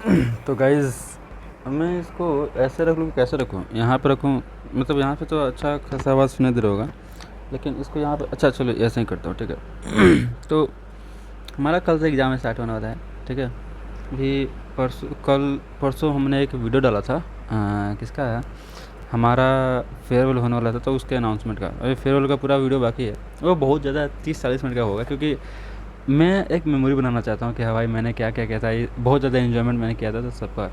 तो गाइज़ मैं इसको ऐसे रख लूँ, कैसे रखूँ? यहाँ पे रखूँ, मतलब यहाँ पे तो अच्छा खासा आवाज़ सुनाई दे रहा होगा, लेकिन इसको यहाँ पे अच्छा चलो ऐसे ही करता हूँ, ठीक है। तो हमारा कल से एग्ज़ाम स्टार्ट होने वाला है, ठीक है। अभी परसों हमने एक वीडियो डाला था, किसका है, हमारा फेयरवेल होने वाला था तो उसके अनाउंसमेंट का। अभी फेयरवेल का पूरा वीडियो बाकी है, वो बहुत ज़्यादा 30-40 मिनट का होगा, क्योंकि मैं एक मेमोरी बनाना चाहता हूँ कि हाँ भाई मैंने क्या क्या किया था, ये बहुत ज़्यादा एन्जॉयमेंट मैंने किया था तो सबका।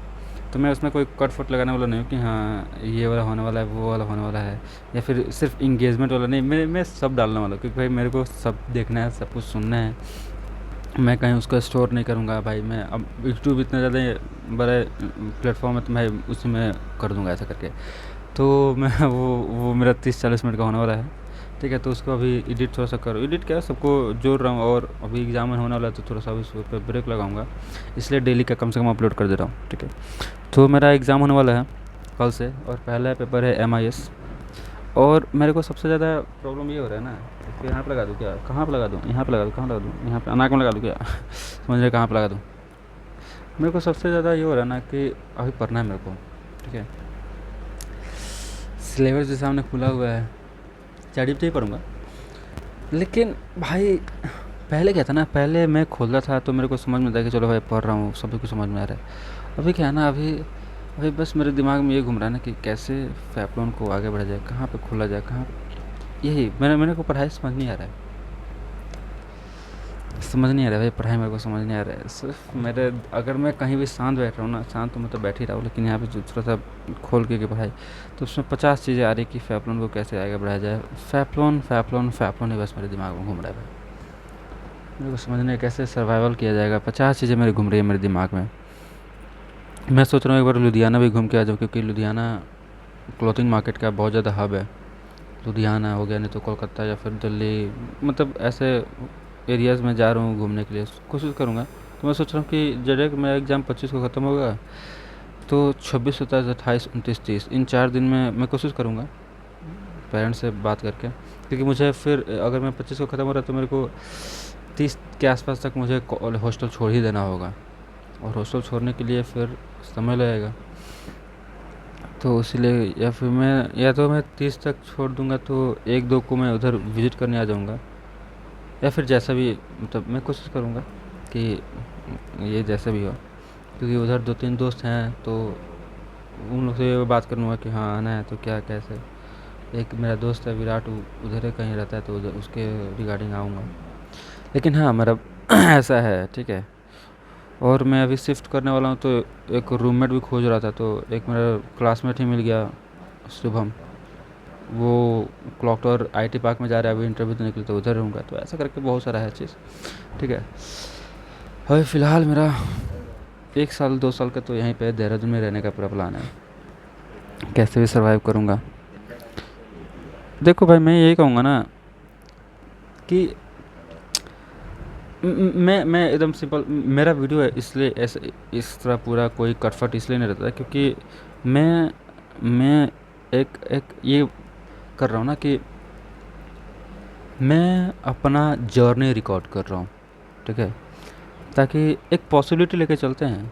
तो मैं उसमें कोई कट फट लगाने वाला नहीं हूँ कि हाँ ये वाला होने वाला है, वो वाला होने वाला है, या फिर सिर्फ इंगेजमेंट वाला नहीं। मैं सब डालने वाला हूँ, क्योंकि भाई मेरे को सब देखना है, सब कुछ सुनना है। मैं कहीं उसको स्टोर नहीं करूँगा भाई, मैं अब यूट्यूब इतना ज़्यादा बड़े प्लेटफॉर्म है तो मैं उसी में कर दूँगा ऐसा करके। तो मैं वो मेरा 30-40 मिनट का होने वाला है, ठीक है। तो उसको अभी एडिट थोड़ा सा करो, एडिट क्या सबको जोड़ रहा हूँ, और अभी एग्जाम होने वाला है तो थोड़ा सा अभी उस पर ब्रेक लगाऊंगा, इसलिए डेली का कम से कम अपलोड कर दे रहा हूँ, ठीक है। तो मेरा एग्ज़ाम होने वाला है कल से, और पहला पेपर है MIS। और मेरे को सबसे ज़्यादा प्रॉब्लम ये हो रहा है ना, इसको यहाँ पे लगा दूँ क्या, कहाँ पे लगा दूँ, यहाँ पे लगा दूँ, कहाँ लगा दूँ, यहाँ पे नाक में लगा दूँ क्या? समझ रहे कहाँ पे लगा दूँ? मेरे को सबसे ज़्यादा ये हो रहा है ना कि अभी पढ़ना है मेरे को, ठीक है। सिलेबस जो सामने खुला हुआ है, चैट ही पढ़ूंगा। लेकिन भाई पहले क्या था ना, पहले मैं खोलता था तो मेरे को समझ में आता कि चलो भाई पढ़ रहा हूँ, सभी को समझ में आ रहा है। अभी क्या है ना, अभी अभी बस मेरे दिमाग में ये घूम रहा है ना कि कैसे फैपलॉन को आगे बढ़ा जाए, कहाँ पे खोला जाए, कहाँ, यही मेरे को पढ़ाई समझ नहीं आ रहा है, समझ नहीं आ रहा है भाई, पढ़ाई मेरे को समझ नहीं आ रहा है। सिर्फ मेरे, अगर मैं कहीं भी शांत बैठ रहा हूँ ना, शांत तो मैं तो बैठ ही रहा हूँ, लेकिन यहाँ पे जो थोड़ा सा खोल के पढ़ाई, तो उसमें 50 चीज़ें आ रही कि फैपलॉन को कैसे आगे बढ़ाया जाए। फैपलॉन फैपलॉन फैपलॉन ही बस मेरे दिमाग में घूम रहा है भाई। मेरे को समझ नहीं है कैसे सर्वाइवल किया जाएगा, 50 चीज़ें मेरे घूम रही है मेरे दिमाग में। मैं सोच रहा हूँ एक बार लुधियाना भी घूम के आ जाऊँ, क्योंकि लुधियाना क्लॉथिंग मार्केट का बहुत ज़्यादा हब है। लुधियाना हो गया, नहीं तो कोलकाता या फिर दिल्ली, मतलब ऐसे एरियाज़ में जा रहा हूँ घूमने के लिए, कोशिश करूँगा। तो मैं सोच रहा हूँ कि डायरेक्ट मेरा एग्ज़ाम 25 को ख़त्म होगा, तो 26, 27, 28, 29, 30 इन 4 दिन में मैं कोशिश करूँगा पेरेंट्स से बात करके, क्योंकि मुझे फिर अगर मैं 25 को ख़त्म हो रहा है तो मेरे को 30 के आसपास तक मुझे हॉस्टल छोड़ ही देना होगा, और हॉस्टल छोड़ने के लिए फिर समय लगेगा। तो इसीलिए या तो मैं 30 तक छोड़ दूंगा, तो 1-2 को मैं उधर विज़िट करने आ जाऊंगा, या फिर जैसा भी, मतलब मैं कोशिश करूंगा कि ये जैसा भी हो, क्योंकि उधर 2-3 दोस्त हैं तो उन लोग से बात करूंगा कि हाँ आना है तो क्या कैसे। एक मेरा दोस्त है विराट, उधर ही कहीं रहता है, तो उधर उसके रिगार्डिंग आऊँगा। लेकिन हाँ मेरा ऐसा है, ठीक है। और मैं अभी शिफ्ट करने वाला हूँ, तो एक रूममेट भी खोज रहा था, तो एक मेरा क्लासमेट ही मिल गया, शुभम। वो क्लॉक टावर IT पार्क में जा रहा है, अभी इंटरव्यू देने के लिए, तो उधर रहूँगा। तो ऐसा करके बहुत सारा है चीज़, ठीक है। अभी फ़िलहाल मेरा 1 साल 2 साल का तो यहीं पे देहरादून में रहने का पूरा प्लान है, कैसे भी सर्वाइव करूँगा। देखो भाई मैं यही कहूँगा ना कि मैं एकदम सिंपल, मेरा वीडियो है इसलिए ऐसे इस तरह पूरा कोई कटफट इसलिए नहीं रहता है, क्योंकि मैं एक एक ये कर रहा हूँ ना कि मैं अपना जर्नी रिकॉर्ड कर रहा हूँ, ठीक है। ताकि एक पॉसिबिलिटी लेके चलते हैं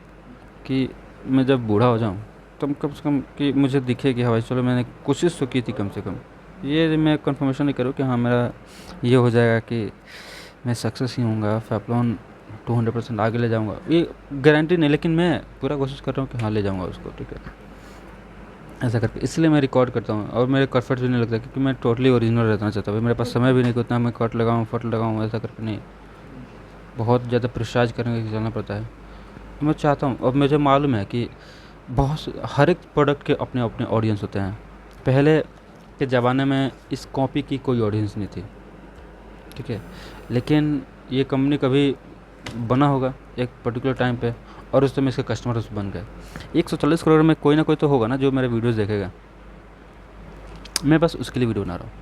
कि मैं जब बूढ़ा हो जाऊँ तो कम से कम कि मुझे दिखे कि हाँ भाई चलो मैंने कोशिश तो की थी कम से कम। ये मैं कंफर्मेशन नहीं करूँ कि हाँ मेरा ये हो जाएगा कि मैं सक्सेस ही होऊंगा, फैपलॉन 200% आगे ले जाऊंगा, ये गारंटी नहीं, लेकिन मैं पूरा कोशिश कर रहा हूँ कि हाँ ले जाऊंगा उसको, ठीक है। ऐसा करके इसलिए मैं रिकॉर्ड करता हूँ, और मेरे कट भी नहीं लगता, क्योंकि मैं टोटली ओरिजिनल रहना चाहता हूँ। मेरे पास समय भी नहीं कि उतना मैं कट लगाऊँ फट लगाऊँ, ऐसा करके नहीं, बहुत ज़्यादा प्रेशराइज करने के चलना पड़ता है। तो मैं चाहता हूँ, और मुझे मालूम है कि हर एक प्रोडक्ट के अपने अपने ऑडियंस होते हैं। पहले के ज़माने में इस कॉपी की कोई ऑडियंस नहीं थी, ठीक है। लेकिन ये कंपनी कभी बना होगा एक पर्टिकुलर टाइम पे, और उस समय इसके कस्टमर्स बन गए। 140 करोड़ में कोई ना कोई तो होगा ना जो मेरे वीडियोस देखेगा। मैं बस उसके लिए वीडियो बना रहा हूँ,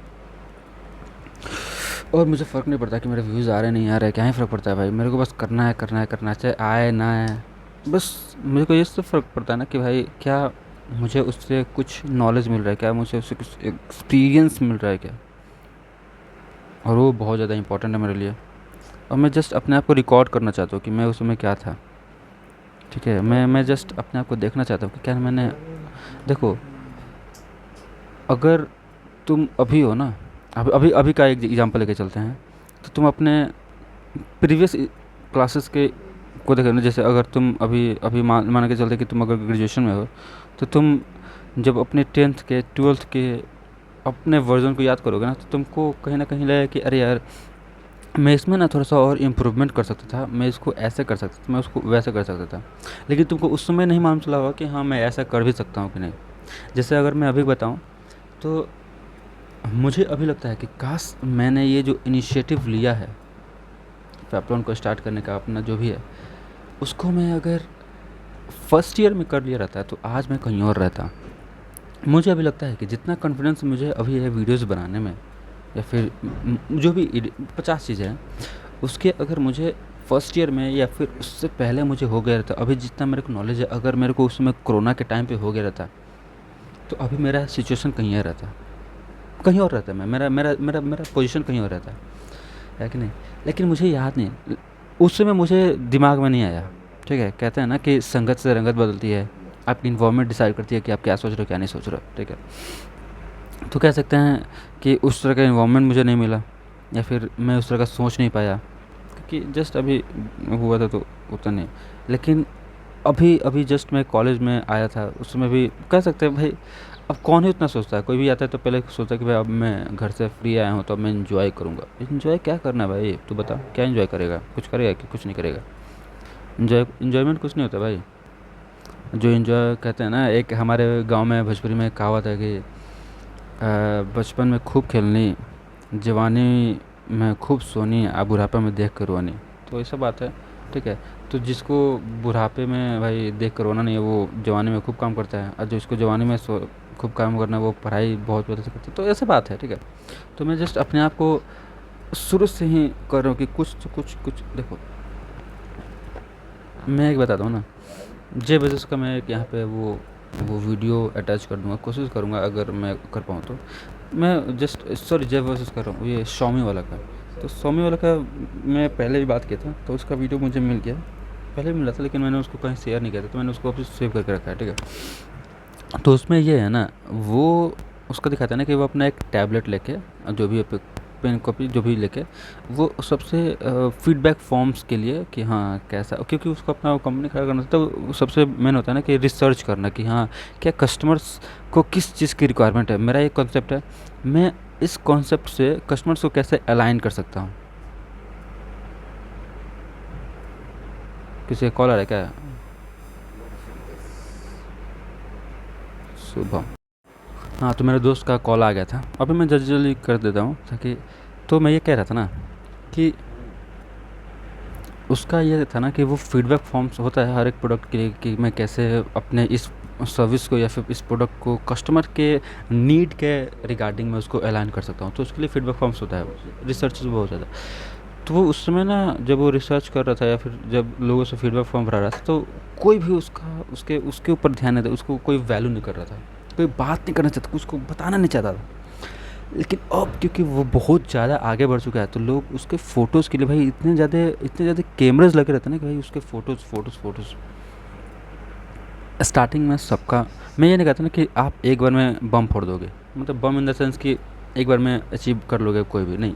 और मुझे फ़र्क नहीं पड़ता कि मेरे व्यूज़ आ रहे नहीं आ रहे, क्या ही फ़र्क पड़ता है भाई। मेरे को बस करना है करना है करना है, चाहे आए ना आए। बस मेरे को ये सब फ़र्क पड़ता है ना कि भाई क्या मुझे उससे कुछ नॉलेज मिल रहा है, क्या मुझे उससे कुछ एक्सपीरियंस मिल रहा है क्या, और वो बहुत ज़्यादा इंपॉर्टेंट है मेरे लिए। और मैं जस्ट अपने आप को रिकॉर्ड करना चाहता हूँ कि मैं उस समय क्या था। ठीक है, मैं जस्ट अपने आप को देखना चाहता हूँ कि क्या मैंने देखो, अगर तुम अभी हो ना, अभी अभी अभी का एक एग्जांपल लेके चलते हैं, तो तुम अपने प्रीवियस क्लासेस के को देखो ना, जैसे अगर तुम अभी अभी मान के चलते कि तुम अगर ग्रेजुएशन में हो, तो तुम जब अपने 10th के 12th के अपने वर्जन को याद करोगे ना, तो तुमको कहीं ना कहीं लगेगा कि अरे यार, मैं इसमें ना थोड़ा सा और इम्प्रूवमेंट कर सकता था, मैं इसको ऐसे कर सकता था, मैं उसको वैसे कर सकता था। लेकिन तुमको उस समय नहीं मालूम चला होगा कि हाँ, मैं ऐसा कर भी सकता हूँ कि नहीं। जैसे अगर मैं अभी बताऊँ, तो मुझे अभी लगता है कि काश मैंने ये जो इनिशिएटिव लिया है पैपलॉन को स्टार्ट करने का, अपना जो भी है, उसको मैं अगर फर्स्ट ईयर में कर लिया रहता है, तो आज मैं कहीं और रहता। मुझे अभी लगता है कि जितना कॉन्फिडेंस मुझे अभी है वीडियोस बनाने में, या फिर जो भी 50 चीज़ें हैं, उसके अगर मुझे फर्स्ट ईयर में या फिर उससे पहले मुझे हो गया रहता, अभी जितना मेरे को नॉलेज है, अगर मेरे को उस समय कोरोना के टाइम पे हो गया रहता, तो अभी मेरा सिचुएशन कहीं और रहता, कहीं और रहता, मैं मेरा मेरा मेरा मेरा पोजीशन कहीं और रहता है कि नहीं। लेकिन मुझे याद नहीं, उस समय मुझे दिमाग में नहीं आया। ठीक है, कहते हैं ना कि संगत से रंगत बदलती है, आपकी इन्वायरमेंट डिसाइड करती है कि आप क्या सोच रहे हो क्या नहीं सोच रहे हो। ठीक है, तो कह सकते हैं कि उस तरह का इन्वायरमेंट मुझे नहीं मिला, या फिर मैं उस तरह का सोच नहीं पाया, क्योंकि जस्ट अभी हुआ था तो उतना नहीं। लेकिन अभी अभी जस्ट मैं कॉलेज में आया था, उसमें भी कह सकते हैं भाई, अब कौन ही उतना सोचता है, कोई भी आता है तो पहले सोचता है कि भाई अब मैं घर से फ्री आया हूँ तो अब मैं इन्जॉय करूँगा। इन्जॉय क्या करना है भाई, तू बता, क्या इन्जॉय करेगा, कुछ करेगा कि कुछ नहीं करेगा। इन्जॉयमेंट कुछ नहीं होता भाई। जो इन्जॉय कहते हैं ना, एक हमारे गांव में भोजपुरी में कहावत है कि बचपन में खूब खेलनी, जवानी में खूब सोनी, आ बुढ़ापे में देख कर रोनी। तो ऐसा बात है। ठीक है, तो जिसको बुढ़ापे में भाई देख कर रोना नहीं है, वो जवानी में खूब काम करता है, और जिसको जवानी में खूब काम करना है, वो पढ़ाई बहुत पहले से करता है। तो ऐसा बात है। ठीक है, तो मैं जस्ट अपने आप को शुरू से ही कर रहा हूँ कि कुछ तो कुछ देखो, मैं एक बताता हूँ ना, जे बेसिस का मैं एक यहाँ पे वो वीडियो अटैच कर दूँगा, कोशिश करूँगा अगर मैं कर पाऊँ तो। मैं जस्ट सॉरी, जे बेसिस कर रहा हूँ ये Xiaomi वाला का। तो Xiaomi वाला का मैं पहले भी बात किया था, तो उसका वीडियो मुझे मिल गया, पहले भी मिला था, लेकिन मैंने उसको कहीं शेयर नहीं किया था, तो मैंने उसको वापस सेव करके रखा है। ठीक है, तो उसमें ये है ना, वो उसका दिखाता है ना कि वो अपना एक टैबलेट लेके, जो भी पेन कॉपी जो भी लेके, वो सबसे फीडबैक फॉर्म्स के लिए कि हाँ कैसा, क्योंकि उसको अपना कंपनी खड़ा करना था, तो वो सबसे मेन होता है ना कि रिसर्च करना कि हाँ क्या कस्टमर्स को किस चीज़ की रिक्वायरमेंट है। मेरा एक कॉन्सेप्ट है, मैं इस कॉन्सेप्ट से कस्टमर्स को कैसे अलाइन कर सकता हूँ। किसी का कॉल आ रहा है क्या? शुभम। हाँ, तो मेरे दोस्त का कॉल आ गया था, अभी मैं जल्दी जल्दी कर देता हूँ ताकि, तो मैं ये कह रहा था ना कि उसका ये था ना कि वो फीडबैक फॉर्म्स होता है हर एक प्रोडक्ट के लिए, कि मैं कैसे अपने इस सर्विस को या फिर इस प्रोडक्ट को कस्टमर के नीड के रिगार्डिंग में उसको अलाइन कर सकता हूँ। तो उसके लिए फीडबैक फॉर्म्स होता है, रिसर्च बहुत ज़्यादा। तो वो उस समय ना जब वो रिसर्च कर रहा था या फिर जब लोगों से फीडबैक फॉर्म भरा रहा था, तो कोई भी उसका उसके उसके ऊपर ध्यान नहीं था, उसको कोई वैल्यू नहीं कर रहा था, कोई बात नहीं करना चाहता, उसको बताना नहीं चाहता था। लेकिन अब क्योंकि वो बहुत ज़्यादा आगे बढ़ चुका है, तो लोग उसके फ़ोटोज़ के लिए भाई इतने ज़्यादा कैमरास लगे रहते हैं ना, कि भाई उसके फ़ोटोज़ फ़ोटोज़ फ़ोटोज़। स्टार्टिंग में सबका, मैं ये नहीं कहता ना कि आप एक बार में बम फोड़ दोगे, मतलब बम इन द सेंस कि एक बार में अचीव कर लोगे कोई भी नहीं।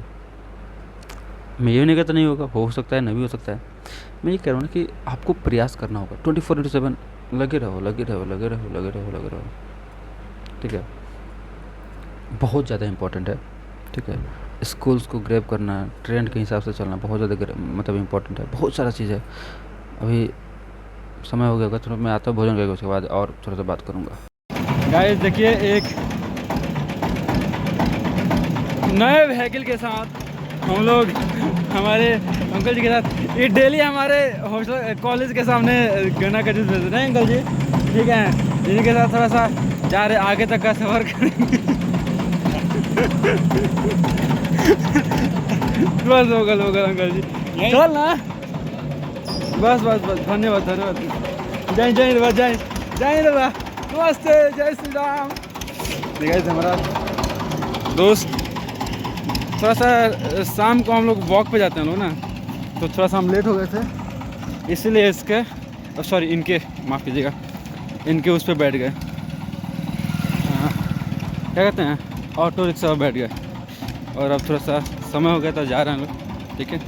मैं ये नहीं कहता नहीं होगा, हो सकता है, नहीं भी हो सकता है। मैं ये कह रहा हूँ ना कि आपको प्रयास करना होगा, 24/7 लगे रहो, लगे रहो, लगे रहो, लगे रहो, लगे रहो। ठीक है, बहुत ज़्यादा इंपॉर्टेंट है। ठीक है, स्कूल्स को ग्रैब करना, ट्रेंड के हिसाब से चलना बहुत ज़्यादा मतलब इम्पोर्टेंट है, बहुत सारा चीज़ है। अभी समय हो गया होगा, थोड़ा मैं आता हूँ भोजन करके, उसके बाद और थोड़ा सा बात करूँगा। गाइस देखिए, एक नए व्हीकल के साथ हम लोग हमारे अंकल जी के साथ, ये डेली हमारे हॉस्टल कॉलेज के सामने गन्ना का जूस बेचते हैं अंकल जी। ठीक है, इन्हीं के साथ थोड़ा सा जा रहे आगे तक का सफ़र करेंगे। बस हो गल अंकल जी, चल ना, बस बस बस, धन्यवाद धन्यवाद। जय जय बा, जय जय बा, नमस्ते, जय श्री राम। देखा हमारा दोस्त, थोड़ा सा शाम को हम लोग वॉक पे जाते हैं लोग ना, तो थोड़ा सा हम लेट हो गए थे, इसीलिए इसके सॉरी इनके, माफ़ कीजिएगा, इनके उस पर बैठ गए, क्या कहते हैं, ऑटो रिक्शा पर बैठ गए। और अब थोड़ा सा समय हो गया तो जा रहे हैं हम लोग, ठीक है।